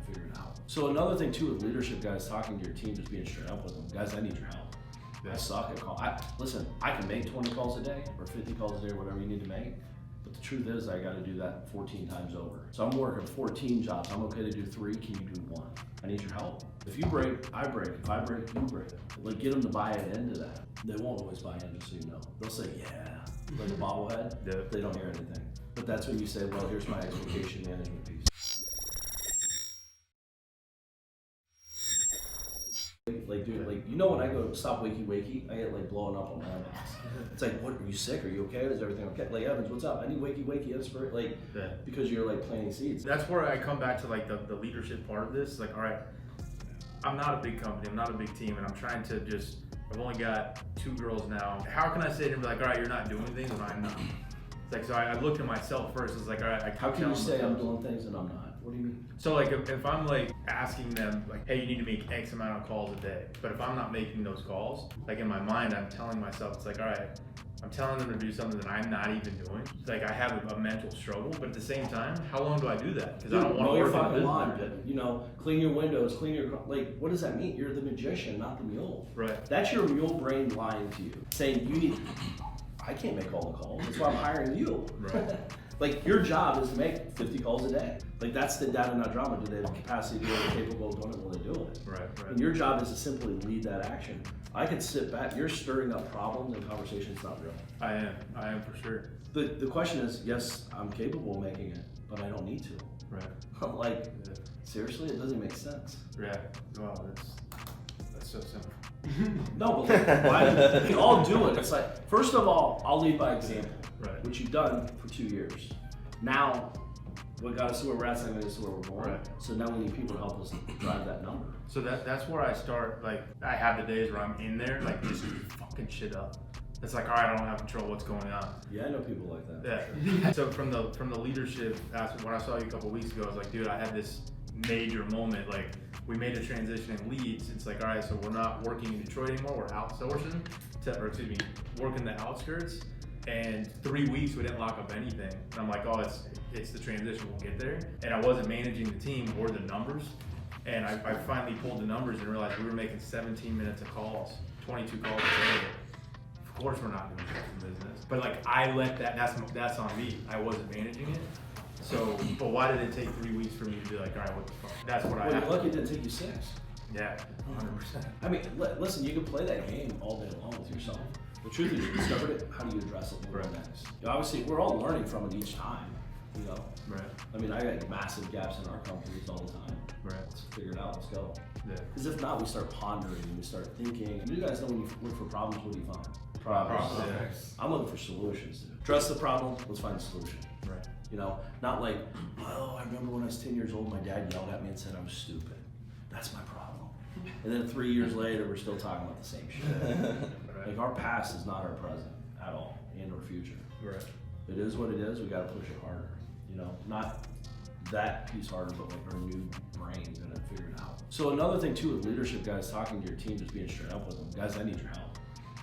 figure it out. So another thing too with leadership, guys, talking to your team, just being straight up with them. Guys, I need your help. I suck at call. Listen, I can make 20 calls a day or 50 calls a day or whatever you need to make. But the truth is I gotta do that 14 times over. So I'm working 14 jobs. I'm okay to do 3, can you do 1? I need your help. If you break, I break. If I break, you break. Like get them to buy it into that. They won't always buy in, just so you know. They'll say, yeah, like a bobblehead. Yeah. They don't hear anything. But that's when you say, well, here's my expectation management piece. Like, dude, like, you know when I go stop wakey, I get like blowing up on my inbox. It's like, what, are you sick? Are you okay? Is everything okay? Like, Evans, what's up? I need wakey, inspire, like, yeah. Because you're like planting seeds. That's where I come back to like the leadership part of this. Like, all right, I'm not a big company, I'm not a big team, and I'm trying to just, I've only got 2 girls now. How can I say to them, like, all right, you're not doing things and I'm not? It's like, so I looked at myself first, it's like, all right, how can you say I'm doing things and I'm not? What do you mean? So like if I'm like asking them like, hey, you need to make X amount of calls a day, but if I'm not making those calls, like in my mind, I'm telling myself, it's like, all right, I'm telling them to do something that I'm not even doing. Like I have a mental struggle, but at the same time, how long do I do that? Because I don't want to work fucking lawn, you know, clean your windows, clean your, like, what does that mean? You're the magician, not the mule. Right. That's your mule brain lying to you, saying you need, I can't make all the calls, that's why I'm hiring you. Right. Like your job is to make 50 calls a day. Like that's the data, not drama. Do they have the capacity to do it, capable of doing it? Will they do it? Right. And your job is to simply lead that action. I could sit back, you're stirring up problems and conversations not real. I am for sure. The question is, yes, I'm capable of making it, but I don't need to. Right. Like, seriously, it doesn't make sense. Yeah, well, that's so simple. No, but like, why? We can all do it. It's like, first of all, I'll lead by example, right. Which you've done for 2 years. Now, what got us to where we're at, so to where we're going. Right. So now we need people to help us drive that number. So that's where I start. Like I have the days where I'm in there, like just fucking shit up. It's like, all right, I don't have control. What's going on? Yeah, I know people like that. Yeah. Sure. So from the leadership aspect, when I saw you a couple weeks ago, I was like, dude, I had this major moment. Like we made a transition in leads. It's like, all right, so we're not working in Detroit anymore. We're outsourcing working the outskirts. And 3 weeks we didn't lock up anything. And I'm like, oh, it's the transition, we'll get there. And I wasn't managing the team or the numbers. And I finally pulled the numbers and realized we were making 17 minutes of calls, 22 calls a day. Of course we're not doing custom business. But like I let that's on me. I wasn't managing it. So, but why did it take 3 weeks for me to be like, all right, what the fuck? That's what I Well, you're lucky it didn't take you 6. Yeah, 100%. I mean, listen, you can play that game all day long with yourself. The truth is, you discovered it. How do you address it? Right. Next? Obviously, we're all learning from it each time. You know. Right. I mean, I got massive gaps in our companies all the time. Right. Let's figure it out. Let's go. Yeah. Because if not, we start pondering and we start thinking. And you guys know when you look for problems, what do you find? Problems. Okay. I'm looking for solutions. Address the problem. Let's find a solution. Right. You know, not like, oh, I remember when I was 10 years old, my dad yelled at me and said I was stupid. That's my problem. And then 3 years later, we're still talking about the same shit. Right. Like our past is not our present at all, and our future. Right. It is what it is. We got to push it harder. You know, not that piece harder, but like our new brain gonna figure it out. So another thing too with leadership, guys, talking to your team, just being straight up with them. Guys, I need your help.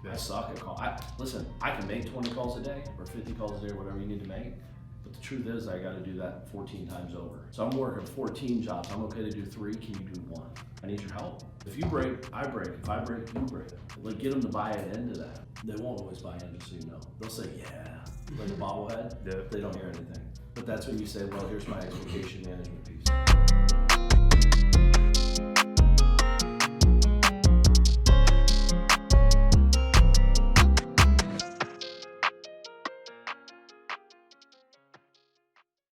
Yeah. I suck at call. Listen, I can make 20 calls a day or 50 calls a day, or whatever you need to make. But the truth is, I got to do that 14 times over. So I'm working 14 jobs. I'm okay to do 3. Can you do 1? I need your help. If you break, I break. If I break, you break. Like get them to buy it into that. They won't always buy in, just so you know. They'll say, yeah, like a bobblehead. Yeah. They don't hear anything. But that's when you say, well, here's my expectation management piece.